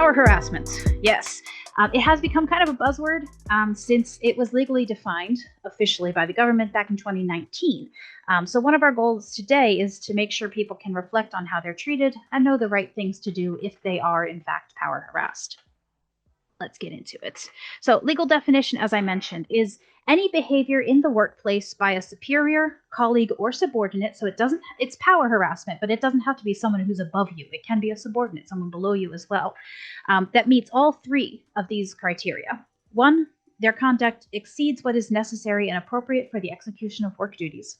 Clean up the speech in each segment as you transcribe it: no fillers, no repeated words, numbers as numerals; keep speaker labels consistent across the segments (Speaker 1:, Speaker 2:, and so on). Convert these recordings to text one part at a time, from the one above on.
Speaker 1: Power harassment, yes. It has become kind of a buzzword since it was legally defined officially by the government back in 2019. So one of our goals today is to make sure people can reflect on how they're treated and know the right things to do if they are in fact power harassed. Let's get into it. So legal definition, as I mentioned, is any behavior in the workplace by a superior, colleague, or subordinate. So it's power harassment, but it doesn't have to be someone who's above you. It can be a subordinate, someone below you as well, that meets all three of these criteria. One, their conduct exceeds what is necessary and appropriate for the execution of work duties.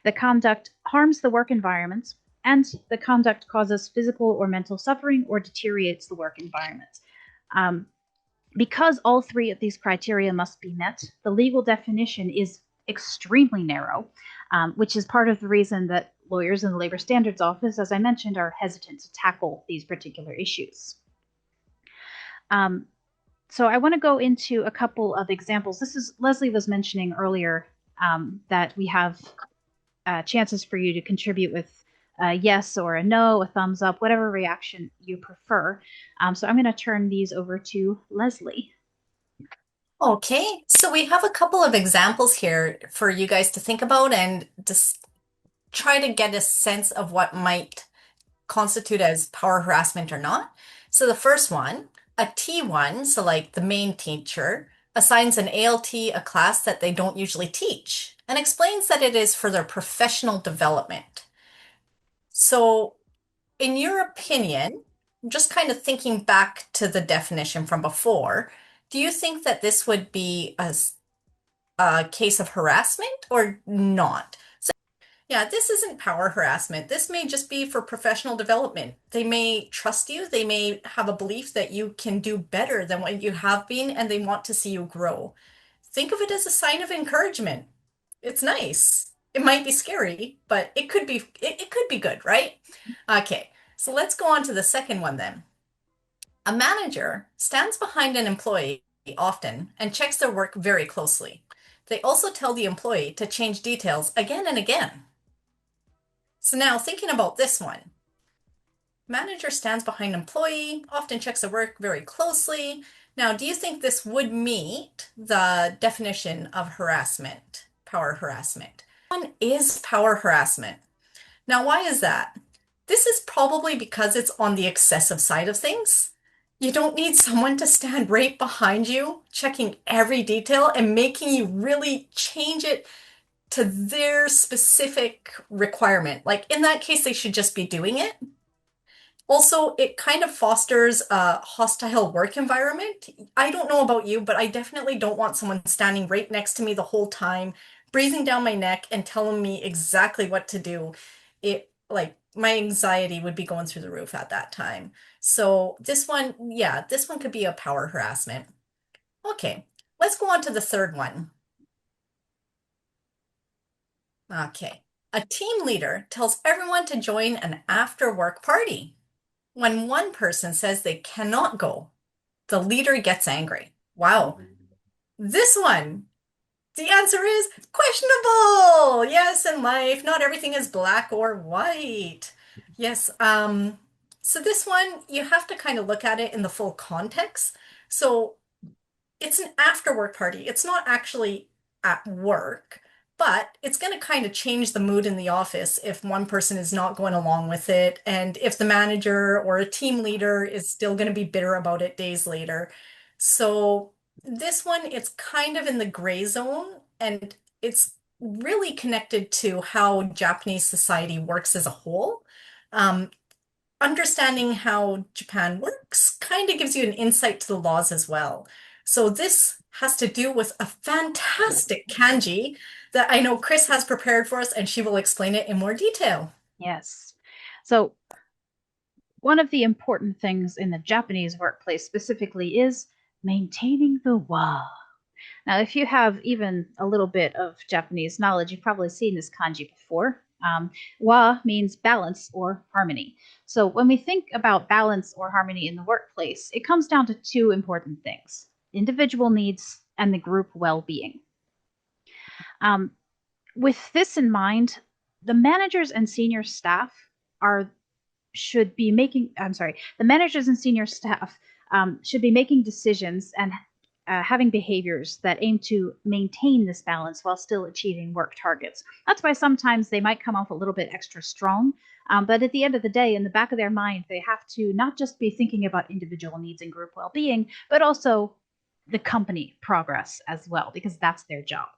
Speaker 1: The conduct harms the work environment, and the conduct causes physical or mental suffering or deteriorates the work environment. Because all three of these criteria must be met, the legal definition is extremely narrow, which is part of the reason that lawyers in the Labor Standards Office, as I mentioned, are hesitant to tackle these particular issues. So I want to go into a couple of examples. Leslie was mentioning earlier that we have chances for you to contribute with a yes or a no, a thumbs up, whatever reaction you prefer. So I'm going to turn these over to Leslie.
Speaker 2: Okay, so we have a couple of examples here for you guys to think about and just try to get a sense of what might constitute as power harassment or not. So the first one, a T1, so like the main teacher, assigns an ALT a class that they don't usually teach and explains that it is for their professional development. So in your opinion, just kind of thinking back to the definition from before, do you think that this would be a case of harassment or not? So, yeah, this isn't power harassment. This may just be for professional development. They may trust you, they may have a belief that you can do better than what you have been, and they want to see you grow. Think of it as a sign of encouragement. It's nice. It might be scary, but it could be good, right? Okay. So let's go on to the second one then. A manager stands behind an employee often and checks their work very closely. They also tell the employee to change details again and again. So now thinking about this one, manager stands behind employee, often checks their work very closely. Now, do you think this would meet the definition of harassment, power harassment? One is power harassment. Now, why is that? This is probably because it's on the excessive side of things. You don't need someone to stand right behind you, checking every detail and making you really change it to their specific requirement. Like in that case, they should just be doing it. Also, it kind of fosters a hostile work environment. I don't know about you, but I definitely don't want someone standing right next to me the whole time, breathing down my neck and telling me exactly what to do. It like my anxiety would be going through the roof at that time. So this one, yeah, this one could be a power harassment. Okay, let's go on to the third one. Okay, a team leader tells everyone to join an after work party. When one person says they cannot go, the leader gets angry. Wow. This one, the answer is questionable. Yes, in life, not everything is black or white. Yes, so this one, you have to kind of look at it in the full context. So it's an after work party. It's not actually at work, but it's going to kind of change the mood in the office if one person is not going along with it, and if the manager or a team leader is still going to be bitter about it days later. So this one, it's kind of in the gray zone, and it's really connected to how Japanese society works as a whole. Um, Understanding how Japan works kind of gives you an insight to the laws as well. So this has to do with a fantastic kanji that I know Chris has prepared for us, and she will explain it in more detail.
Speaker 1: Yes. So one of the important things in the Japanese workplace specifically is maintaining the wa. Now, if you have even a little bit of Japanese knowledge, you've probably seen this kanji before. Wa means balance or harmony. So when we think about balance or harmony in the workplace, it comes down to two important things: individual needs and the group well-being. With this in mind, the managers and senior staff the managers and senior staff should be making decisions and having behaviors that aim to maintain this balance while still achieving work targets. That's why sometimes they might come off a little bit extra strong. But at the end of the day, in the back of their mind, they have to not just be thinking about individual needs and group well being, but also the company progress as well, because that's their job.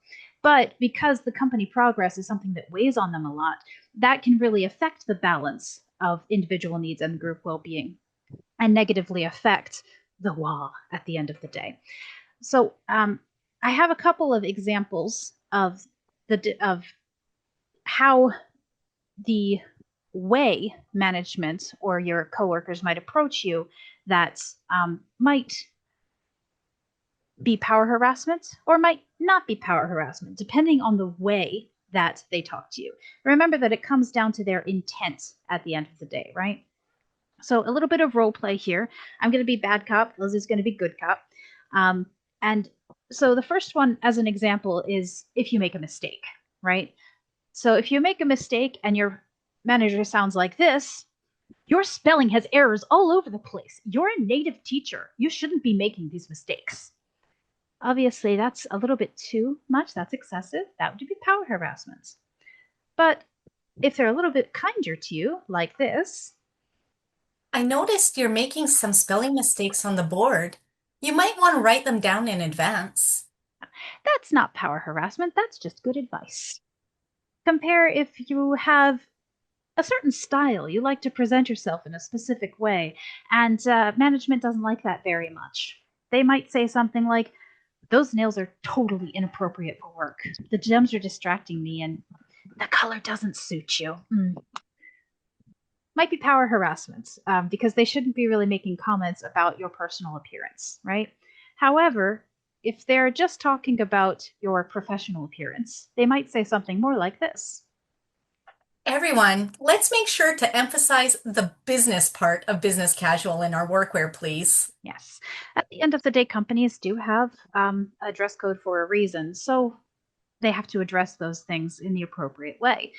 Speaker 1: But because the company progress is something that weighs on them a lot, that can really affect the balance of individual needs and group well being and negatively affect the WA at the end of the day. So I have a couple of examples of how the way management or your coworkers might approach you that might be power harassment or might not be power harassment, depending on the way that they talk to you. Remember that it comes down to their intent at the end of the day, right? So a little bit of role play here. I'm going to be bad cop. Liz is going to be good cop. And so the first one, as an example, is if you make a mistake, right? So if you make a mistake and your manager sounds like this, your spelling has errors all over the place. You're a native teacher. You shouldn't be making these mistakes. Obviously, that's a little bit too much. That's excessive. That would be power harassment. But if they're a little bit kinder to you, like this,
Speaker 2: I noticed you're making some spelling mistakes on the board. You might want to write them down in advance.
Speaker 1: that's not power harassment. That's just good advice. Compare if you have a certain style. You like to present yourself in a specific way, and management doesn't like that very much. They might say something like, those nails are totally inappropriate for work. The gems are distracting me, and the color doesn't suit you. Might be power harassment because they shouldn't be really making comments about your personal appearance, right? However, if they're just talking about your professional appearance, they might say something more like this.
Speaker 2: Everyone, let's make sure to emphasize the business part of business casual in our workwear, please.
Speaker 1: Yes. At the end of the day, companies do have a dress code for a reason. So they have to address those things in the appropriate way.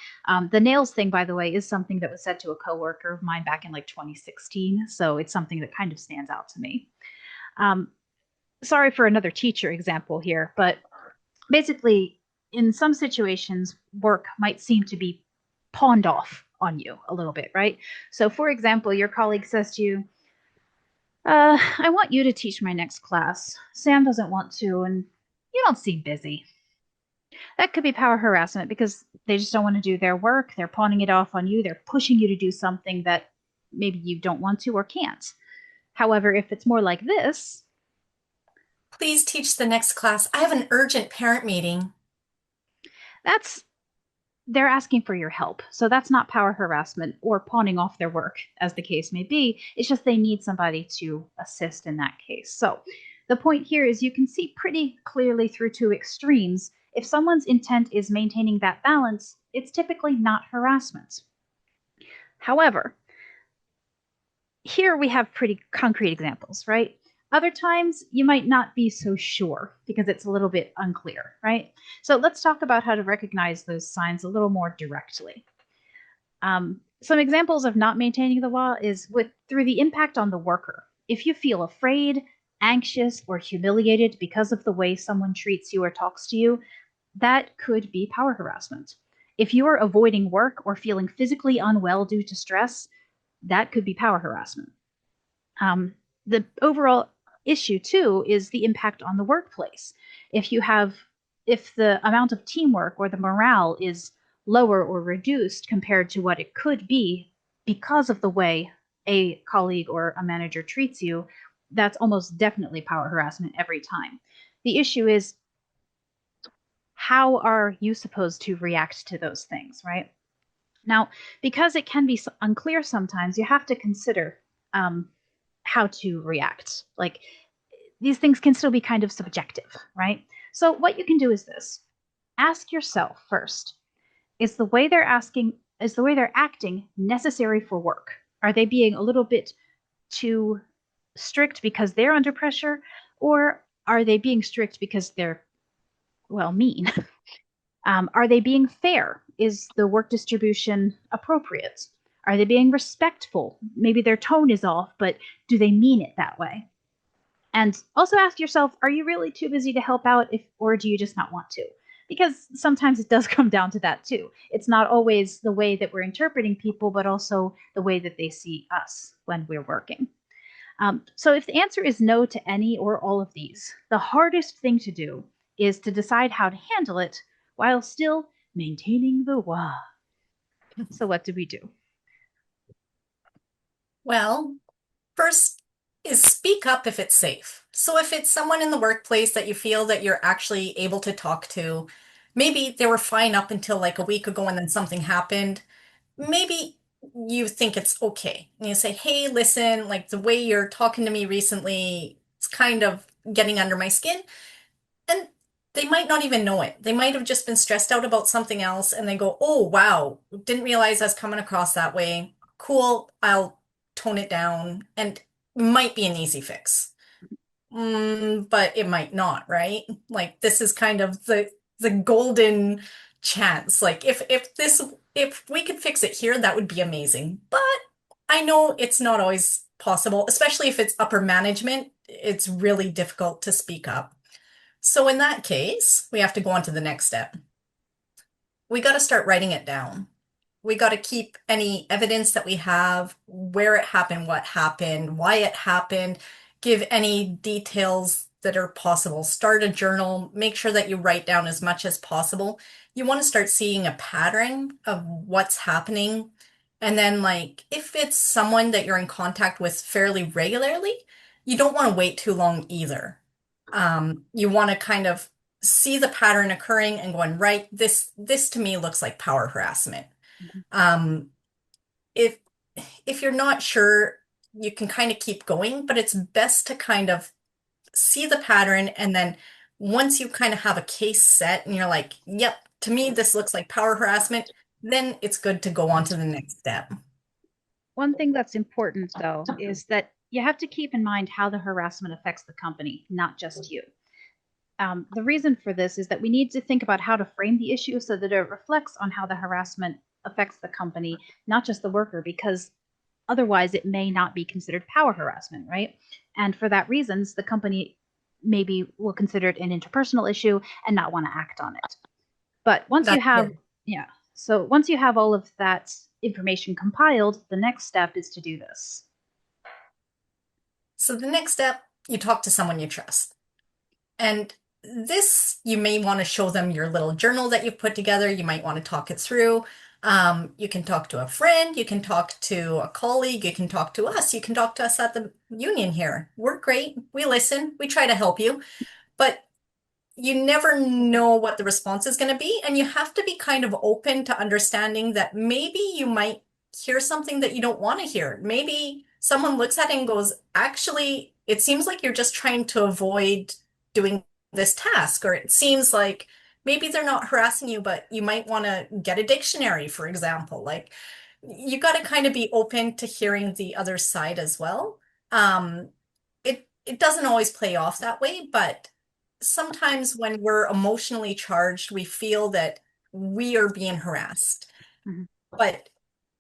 Speaker 1: The nails thing, by the way, is something that was said to a coworker of mine back in like 2016. So it's something that kind of stands out to me. Sorry for another teacher example here, but basically, in some situations, work might seem to be pawned off on you a little bit, right? So, for example, your colleague says to you, I want you to teach my next class. Sam doesn't want to, and you don't seem busy. That could be power harassment because they just don't want to do their work. They're pawning it off on you. They're pushing you to do something that maybe you don't want to or can't. However, if it's more like this,
Speaker 2: Please teach the next class. I have an urgent parent meeting.
Speaker 1: that's they're asking for your help. So that's not power harassment or pawning off their work, as the case may be. It's just they need somebody to assist in that case. So the point here is you can see pretty clearly through two extremes. If someone's intent is maintaining that balance, it's typically not harassment. However, here we have pretty concrete examples, right? Other times you might not be so sure because it's a little bit unclear, right? So let's talk about how to recognize those signs a little more directly. Some examples of not maintaining the law is through the impact on the worker. If you feel afraid, anxious, or humiliated because of the way someone treats you or talks to you, that could be power harassment. If you are avoiding work or feeling physically unwell due to stress, that could be power harassment. The overall issue too is the impact on the workplace. If the amount of teamwork or the morale is lower or reduced compared to what it could be because of the way a colleague or a manager treats you, that's almost definitely power harassment every time. The issue is, how are you supposed to react to those things, right? Now, because it can be unclear sometimes, you have to consider how to react. Like, these things can still be kind of subjective, right? So what you can do is this. Ask yourself first, is the way they're acting necessary for work? Are they being a little bit too strict because they're under pressure, or are they being strict because they're, well, mean? Are they being fair? Is the work distribution appropriate? Are they being respectful? Maybe their tone is off, but do they mean it that way? And also ask yourself, are you really too busy to help out or do you just not want to? Because sometimes it does come down to that too. It's not always the way that we're interpreting people, but also the way that they see us when we're working. So if the answer is no to any or all of these, the hardest thing to do is to decide how to handle it while still maintaining the wa. So what do we do?
Speaker 2: Well, first is speak up if it's safe. So if it's someone in the workplace that you feel that you're actually able to talk to, maybe they were fine up until like a week ago and then something happened. Maybe you think it's okay. And you say, hey, listen, like the way you're talking to me recently, it's kind of getting under my skin. And they might not even know it. They might have just been stressed out about something else and they go, oh, wow, didn't realize I was coming across that way. Cool, I'll tone it down. And might be an easy fix. But it might not, right? Like this is kind of the golden chance. Like if we could fix it here, that would be amazing. But I know it's not always possible, especially if it's upper management. It's really difficult to speak up. So in that case, we have to go on to the next step. We got to start writing it down. We got to keep any evidence that we have, where it happened, what happened, why it happened, give any details that are possible. Start a journal, make sure that you write down as much as possible. You want to start seeing a pattern of what's happening. And then, like, if it's someone that you're in contact with fairly regularly, you don't want to wait too long either. You want to kind of see the pattern occurring and going, right, this to me looks like power harassment. Um, if if you're not sure, you can kind of keep going, but it's best to kind of see the pattern and then once you kind of have a case set and you're like, yep, to me this looks like power harassment, then it's good to go on to the next step.
Speaker 1: One thing that's important, though, is that you have to keep in mind how the harassment affects the company, not just you. The reason for this is that we need to think about how to frame the issue so that it reflects on how the harassment affects the company, not just the worker, because otherwise it may not be considered power harassment, right? And for that reasons, the company maybe will consider it an interpersonal issue and not want to act on it. But once you
Speaker 2: That's
Speaker 1: have,
Speaker 2: good.
Speaker 1: yeah, so once you have all of that information compiled, the next step is to do this.
Speaker 2: So the next step, you talk to someone you trust. And this, you may want to show them your little journal that you've put together. You might want to talk it through. You can talk to a friend, you can talk to a colleague, you can talk to us, you can talk to us at the union here. We're great. We listen, we try to help you, but you never know what the response is going to be. And you have to be kind of open to understanding that maybe you might hear something that you don't want to hear. Maybe someone looks at it and goes, actually, it seems like you're just trying to avoid doing this task. Or it seems like maybe they're not harassing you, but you might want to get a dictionary, for example. Like you got to kind of be open to hearing the other side as well. Um, it doesn't always play off that way, but sometimes when we're emotionally charged, we feel that we are being harassed.
Speaker 1: Mhm.
Speaker 2: But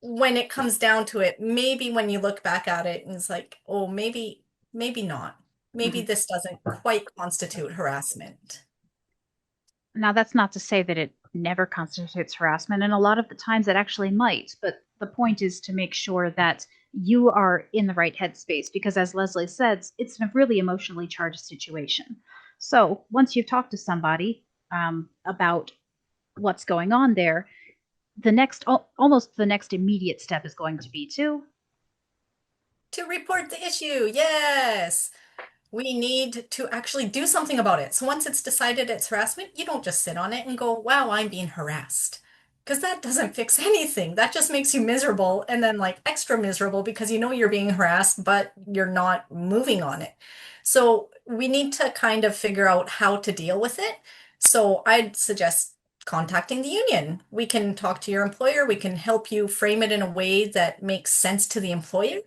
Speaker 2: when it comes down to it, maybe when you look back at it and it's like, oh, maybe not. Maybe
Speaker 1: Mhm.
Speaker 2: this doesn't quite constitute harassment.
Speaker 1: Now, that's not to say that it never constitutes harassment, and a lot of the times it actually might, but the point is to make sure that you are in the right headspace because, as Leslie says, it's a really emotionally charged situation. So, once you've talked to somebody about what's going on there, almost the next immediate step is going to be to
Speaker 2: To report the issue, yes. We need to actually do something about it. So once it's decided it's harassment, you don't just sit on it and go, wow, I'm being harassed. Because that doesn't fix anything. That just makes you miserable and then like extra miserable because you know you're being harassed, but you're not moving on it. So we need to kind of figure out how to deal with it. So I'd suggest contacting the union. We can talk to your employer. We can help you frame it in a way that makes sense to the employer.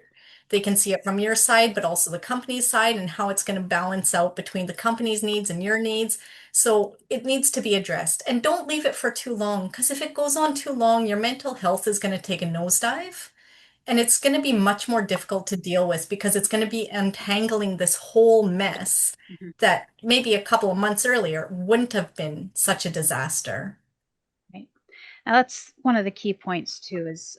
Speaker 2: They can see it from your side, but also the company's side and how it's going to balance out between the company's needs and your needs. So it needs to be addressed. And don't leave it for too long, because if it goes on too long, your mental health is going to take a nosedive. And it's going to be much more difficult to deal with because it's going to be untangling this whole mess
Speaker 1: Mhm.
Speaker 2: that maybe a couple of months earlier wouldn't have been such a disaster.
Speaker 1: Right. Now, that's one of the key points too. Is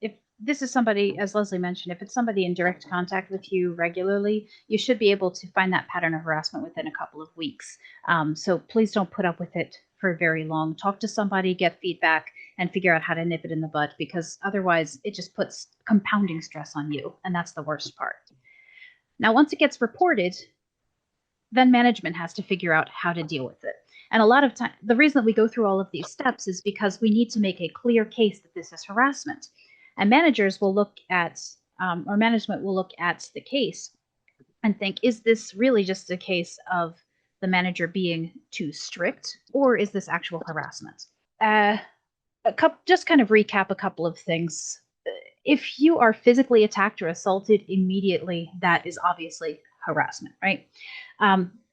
Speaker 1: if this is somebody, as Leslie mentioned, if it's somebody in direct contact with you regularly, you should be able to find that pattern of harassment within a couple of weeks. So please don't put up with it for very long. Talk to somebody, get feedback, and figure out how to nip it in the bud, because otherwise it just puts compounding stress on you, and that's the worst part. Now, once it gets reported, then management has to figure out how to deal with it. And a lot of time, the reason that we go through all of these steps is because we need to make a clear case that this is harassment. And managers will look at, or management will look at the case and think, is this really just a case of the manager being too strict, or is this actual harassment? Uh, just kind of recap a couple of things. If you are physically attacked or assaulted immediately, that is obviously harassment, right?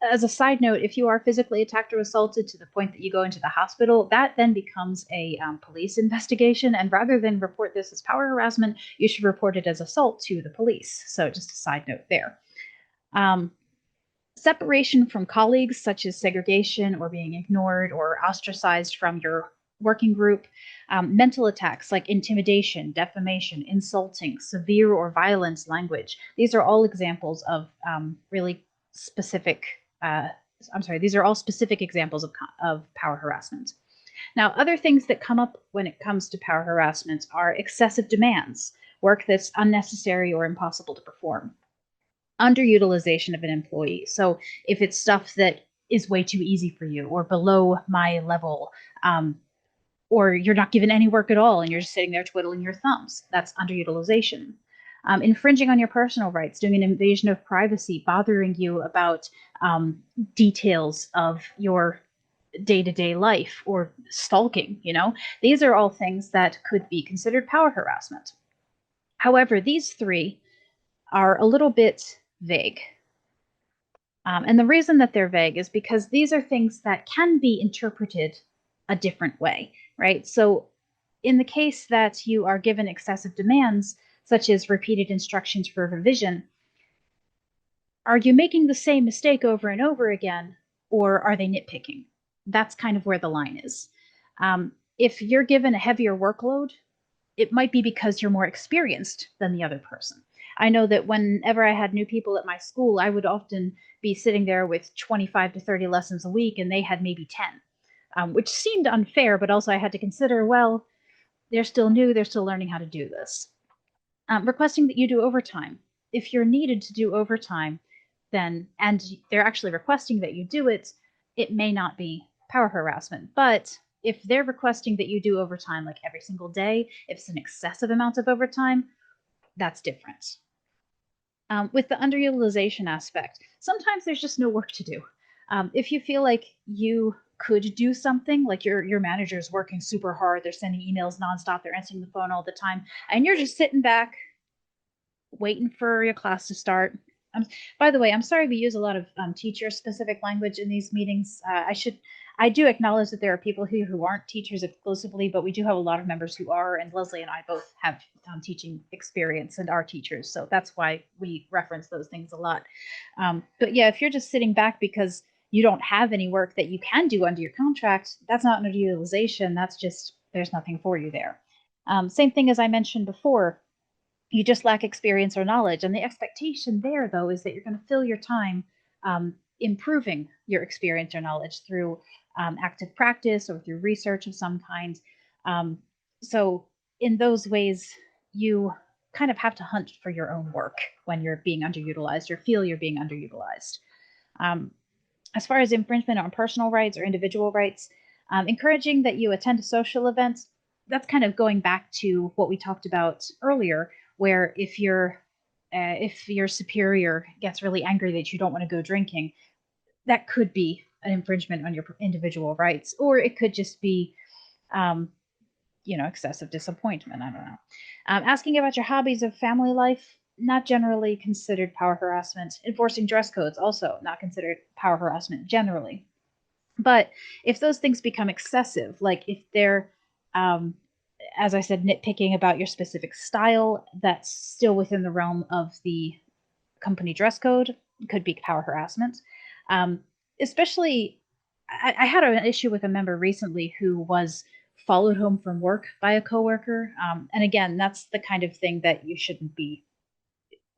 Speaker 1: As a side note, if you are physically attacked or assaulted to the point that you go into the hospital, that then becomes a police investigation. And rather than report this as power harassment, you should report it as assault to the police. So, just a side note there. Um, Separation from colleagues, such as segregation or being ignored or ostracized from your working group, mental attacks like intimidation, defamation, insulting, severe or violent language. These are all examples of really specific. I'm sorry, these are all specific examples of power harassment. Now, other things that come up when it comes to power harassment are excessive demands, work that's unnecessary or impossible to perform, underutilization of an employee. So if it's stuff that is way too easy for you or below my level, or you're not given any work at all and you're just sitting there twiddling your thumbs, that's underutilization. Infringing on your personal rights, doing an invasion of privacy, bothering you about details of your day-to-day life, or stalking, these are all things that could be considered power harassment. However, these three are a little bit vague. And the reason that they're vague is because these are things that can be interpreted a different way, right? So, in the case that you are given excessive demands, such as repeated instructions for revision, are you making the same mistake over and over again, or are they nitpicking? That's kind of where the line is. If you're given a heavier workload, it might be because you're more experienced than the other person. I know that whenever I had new people at my school, I would often be sitting there with 25 to 30 lessons a week, and they had maybe 10, which seemed unfair, but also I had to consider, well, they're still new, they're still learning how to do this. Requesting that you do overtime. If you're needed to do overtime, then, and they're actually requesting that you do it, it may not be power harassment. But if they're requesting that you do overtime like every single day, if it's an excessive amount of overtime, that's different. With the underutilization aspect, sometimes there's just no work to do. If you feel like you could do something, like your manager's working super hard, they're sending emails nonstop, they're answering the phone all the time, and you're just sitting back waiting for your class to start. By the way, I'm sorry we use a lot of teacher-specific language in these meetings. I do acknowledge that there are people here who aren't teachers exclusively, but we do have a lot of members who are, and Leslie and I both have teaching experience and are teachers, so that's why we reference those things a lot. But yeah, if you're just sitting back because you don't have any work that you can do under your contract, that's not underutilization. That's just there's nothing for you there. Same thing as I mentioned before, you just lack experience or knowledge. And the expectation there, though, is that you're going to fill your time improving your experience or knowledge through active practice or through research of some kind. So, in those ways, you kind of have to hunt for your own work when you're being underutilized or feel you're being underutilized. Um, as far as infringement on personal rights or individual rights, encouraging that you attend social events, that's kind of going back to what we talked about earlier, where if your superior gets really angry that you don't want to go drinking, that could be an infringement on your individual rights, or it could just be um, excessive disappointment. I don't know. Asking about your hobbies of family life, not generally considered power harassment. Enforcing dress codes, also not considered power harassment generally. But if those things become excessive, like if they're as I said, nitpicking about your specific style, that's still within the realm of the company dress code, could be power harassment. Um, Especially, I had an issue with a member recently who was followed home from work by a coworker. And again, that's the kind of thing that you shouldn't be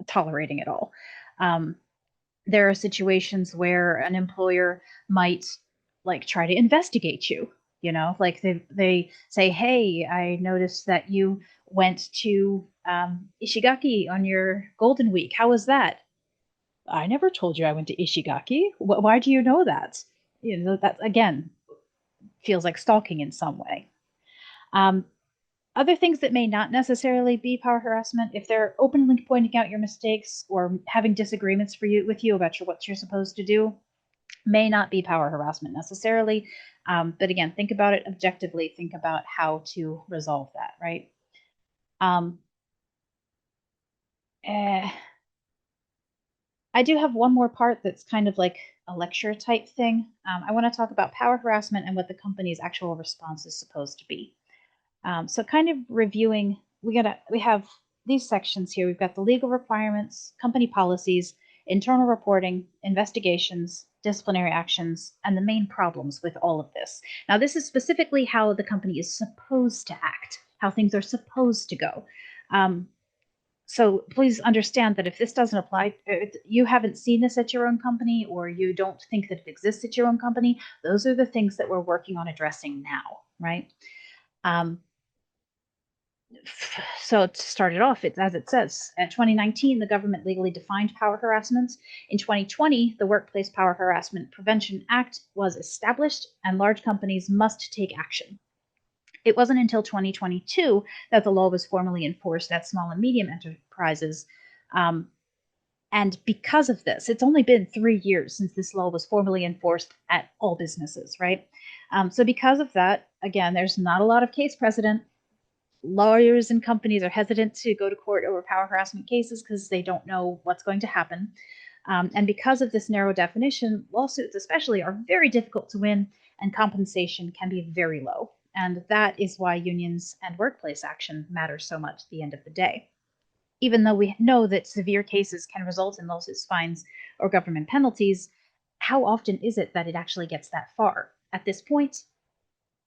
Speaker 1: tolerating at all. Um, there are situations where an employer might like try to investigate you, like they say, hey, I noticed that you went to Ishigaki on your golden week. How was that? I never told you I went to Ishigaki. Why do you know that? That again feels like stalking in some way. um, Other things that may not necessarily be power harassment, if they're openly pointing out your mistakes or having disagreements with you about what you're supposed to do, may not be power harassment necessarily. But again, think about it objectively. Think about how to resolve that, right? Um, eh, I do have one more part that's kind of like a lecture type thing. I want to talk about power harassment and what the company's actual response is supposed to be. So kind of reviewing, we have these sections here. We've got the legal requirements, company policies, internal reporting, investigations, disciplinary actions, and the main problems with all of this. Now, this is specifically how the company is supposed to act, how things are supposed to go. So please understand that if this doesn't apply, if you haven't seen this at your own company, or you don't think that it exists at your own company, those are the things that we're working on addressing now, right? Um, so to start it off, it's as it says. In 2019, the government legally defined power harassment. In 2020, the Workplace Power Harassment Prevention Act was established, and large companies must take action. It wasn't until 2022 that the law was formally enforced at small and medium enterprises. Um, and because of this, it's only been 3 years since this law was formally enforced at all businesses, right? So because of that, again, there's not a lot of case precedent. Lawyers and companies are hesitant to go to court over power harassment cases because they don't know what's going to happen. And because of this narrow definition, lawsuits especially are very difficult to win, and compensation can be very low. And that is why unions and workplace action matter so much at the end of the day. Even though we know that severe cases can result in lawsuits, fines, or government penalties, how often is it that it actually gets that far? At this point,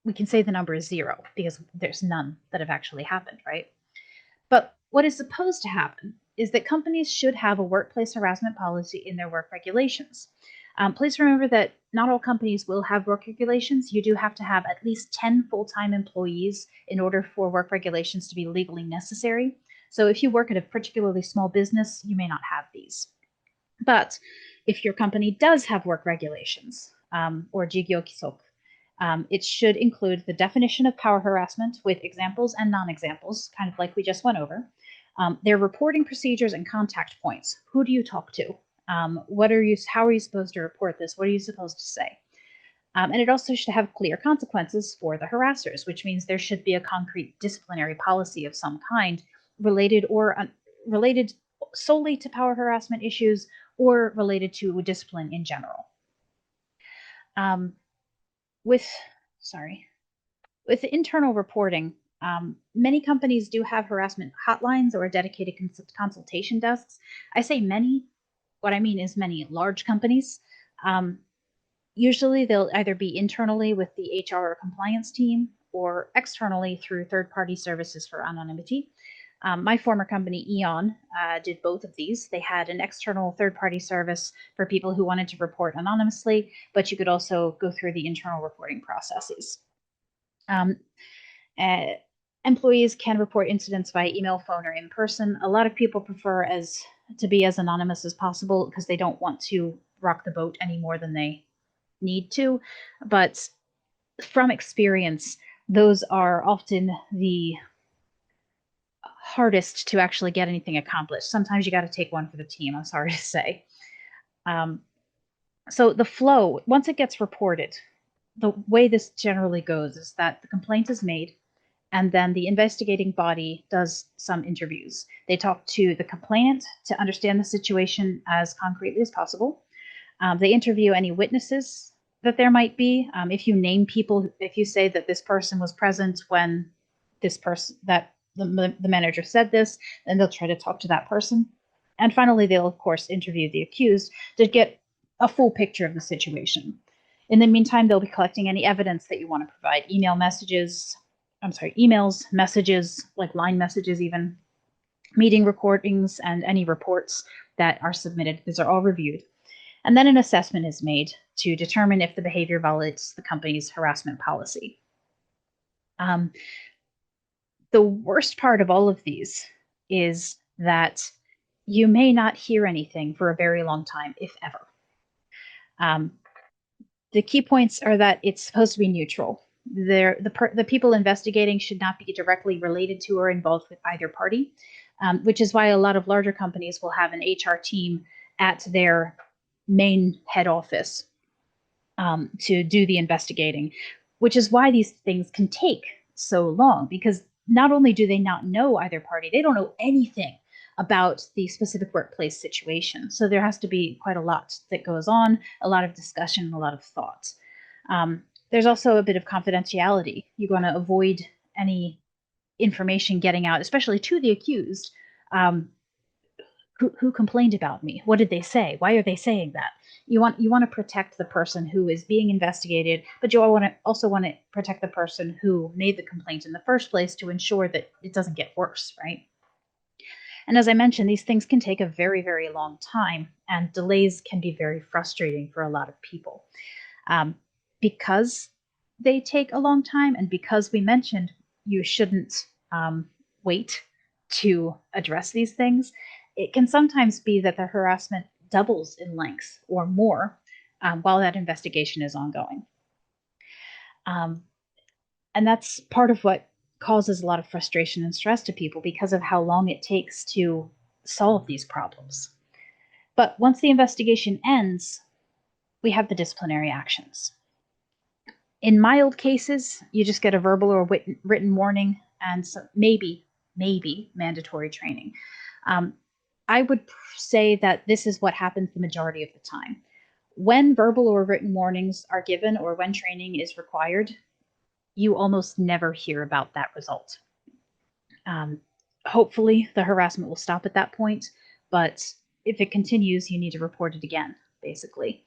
Speaker 1: we can say the number is zero because there's none that have actually happened, right? But what is supposed to happen is that companies should have a workplace harassment policy in their work regulations. Please remember that not all companies will have work regulations. You do have to have at least 10 full time employees in order for work regulations to be legally necessary. So if you work at a particularly small business, you may not have these. But if your company does have work regulations, or jigyo kisoku, it should include the definition of power harassment with examples and non-examples, kind of like we just went over. Their reporting procedures and contact points. Who do you talk to? How are you supposed to report this? What are you supposed to say? And it also should have clear consequences for the harassers, which means there should be a concrete disciplinary policy of some kind related or related solely to power harassment issues or related to discipline in general. Um, with sorry, with internal reporting, many companies do have harassment hotlines or dedicated consultation desks. I say many. What I mean is many large companies. Um, Usually, they'll either be internally with the HR or compliance team or externally through third party services for anonymity. My former company, Eon, did both of these. They had an external third party service for people who wanted to report anonymously, but you could also go through the internal reporting processes. Um, uh, Employees can report incidents via email, phone, or in person. A lot of people prefer to be as anonymous as possible because they don't want to rock the boat any more than they need to. But from experience, those are often the hardest to actually get anything accomplished. Sometimes you got to take one for the team, I'm sorry to say. Um, so the flow, once it gets reported, the way this generally goes is that the complaint is made, and then the investigating body does some interviews. They talk to the complainant to understand the situation as concretely as possible. They interview any witnesses that there might be. If you name people, if you say that this person was present when this person that the manager said this, then they'll try to talk to that person. And finally, they'll, of course, interview the accused to get a full picture of the situation. In the meantime, they'll be collecting any evidence that you want to provide, emails, messages, like line messages even, meeting recordings, and any reports that are submitted. These are all reviewed. And then an assessment is made to determine if the behavior violates the company's harassment policy. The worst part of all of these is that you may not hear anything for a very long time, if ever. The key points are that it's supposed to be neutral. The people investigating should not be directly related to or involved with either party, which is why a lot of larger companies will have an HR team at their main head office to do the investigating, which is why these things can take so long, because not only do they not know either party, they don't know anything about the specific workplace situation. So there has to be quite a lot that goes on, a lot of discussion, a lot of thought. There's also a bit of confidentiality. You want to avoid any information getting out, especially to the accused. Who complained about me? What did they say? Why are they saying that? You want to protect the person who is being investigated, but you also want to protect the person who made the complaint in the first place to ensure that it doesn't get worse, right? And as I mentioned, these things can take a very, very long time, and delays can be very frustrating for a lot of people. Because they take a long time, and because we mentioned you shouldn't wait to address these things, it can sometimes be that the harassment doubles in length or more while that investigation is ongoing. And that's part of what causes a lot of frustration and stress to people because of how long it takes to solve these problems. But once the investigation ends, we have the disciplinary actions. In mild cases, you just get a verbal or written warning and maybe mandatory training. I would say that this is what happens the majority of the time. When verbal or written warnings are given or when training is required, you almost never hear about that result. Hopefully, the harassment will stop at that point, but if it continues, you need to report it again, basically.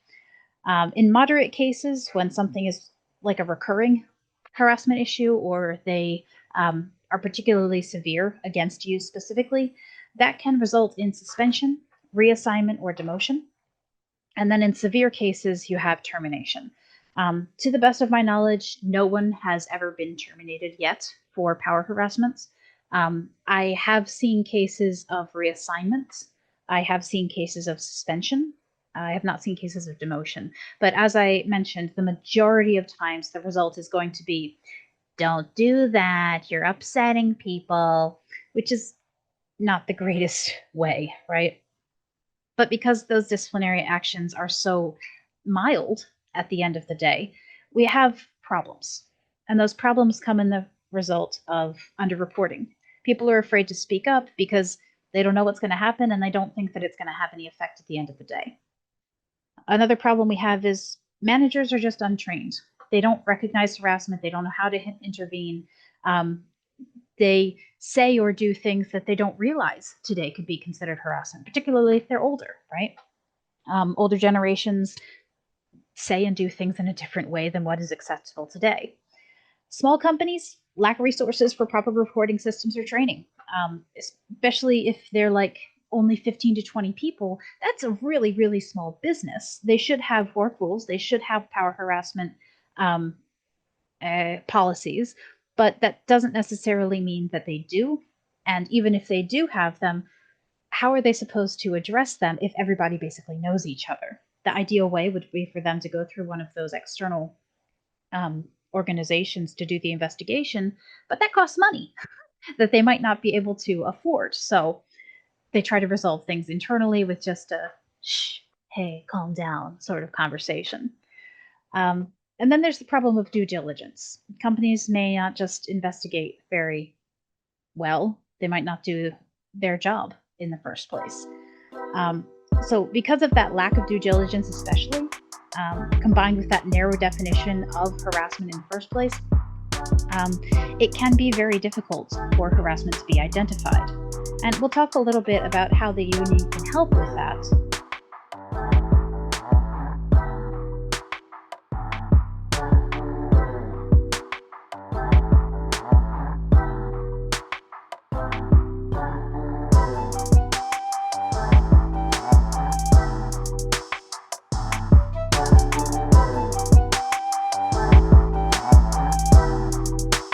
Speaker 1: In moderate cases, when something is like a recurring harassment issue or they are particularly severe against you specifically, that can result in suspension, reassignment, or demotion. And then in severe cases, you have termination. To the best of my knowledge, no one has ever been terminated yet for power harassments. I have seen cases of reassignments. I have seen cases of suspension. I have not seen cases of demotion. But as I mentioned, the majority of times the result is going to be, don't do that, you're upsetting people, which is not the greatest way, right? But because those disciplinary actions are so mild at the end of the day, we have problems. And those problems come in the result of underreporting. People are afraid to speak up because they don't know what's going to happen and they don't think that it's going to have any effect at the end of the day. Another problem we have is managers are just untrained. They don't recognize harassment. They don't know how to intervene. They say or do things that they don't realize today could be considered harassment, particularly if they're older, right? Older generations say and do things in a different way than what is acceptable today. Small companies lack resources for proper reporting systems or training, especially if they're like only 15 to 20 people. That's a really, really small business. They should have work rules. They should have power harassment policies, but that doesn't necessarily mean that they do. And even if they do have them, how are they supposed to address them if everybody basically knows each other? The ideal way would be for them to go through one of those external organizations to do the investigation, but that costs money that they might not be able to afford. So they try to resolve things internally with just a shh, hey, calm down sort of conversation. And then there's the problem of due diligence. Companies may not just investigate very well, they might not do their job in the first place. So because of that lack of due diligence, especially, combined with that narrow definition of harassment in the first place, Um, it can be very difficult for harassment to be identified. And we'll talk a little bit about how the union can help with that